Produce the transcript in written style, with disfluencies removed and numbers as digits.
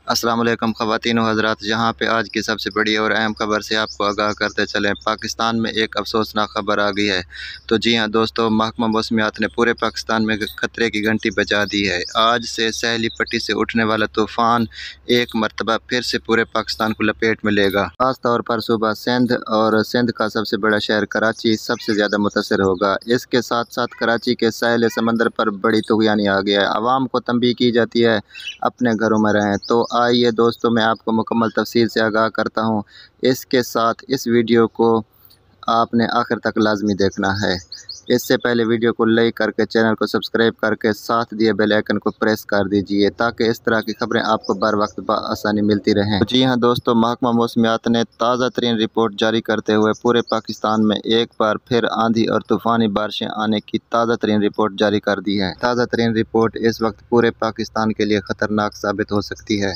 अस्सलाम वालेकुम ख़वातीन व हज़रात। जहाँ पे आज की सबसे बड़ी और अहम खबर से आपको आगाह करते चलें। पाकिस्तान में एक अफसोसनाक खबर आ गई है। तो जी हाँ दोस्तों, महकमा मौसमियात ने पूरे पाकिस्तान में खतरे की घंटी बजा दी है। आज से सैली पट्टी से उठने वाला तूफ़ान एक मरतबा फिर से पूरे पाकिस्तान को लपेट में लेगा। ख़ास तौर पर सूबा सिंध और सिंध का सबसे बड़ा शहर कराची सबसे ज़्यादा मुतासर होगा। इसके साथ साथ कराची के साहिल समंदर पर बड़ी तूफ़ानी आ गया है। आवाम को तंबीह की जाती है अपने घरों में रहें। तो आइए दोस्तों, मैं आपको मुकम्मल तफसील से आगाह करता हूँ। इसके साथ इस वीडियो को आपने आखिर तक लाजमी देखना है। इससे पहले वीडियो को लाइक करके चैनल को सब्सक्राइब करके साथ दिए बेल आइकन को प्रेस कर दीजिए, ताकि इस तरह की खबरें आपको बर वक्त आसानी मिलती रहें। जी हाँ दोस्तों, महकमा मौसमियात ने ताज़ा तरीन रिपोर्ट जारी करते हुए पूरे पाकिस्तान में एक बार फिर आंधी और तूफ़ानी बारिशें आने की ताज़ा तरीन रिपोर्ट जारी कर दी है। ताज़ा तरीन रिपोर्ट इस वक्त पूरे पाकिस्तान के लिए ख़तरनाक साबित हो सकती है।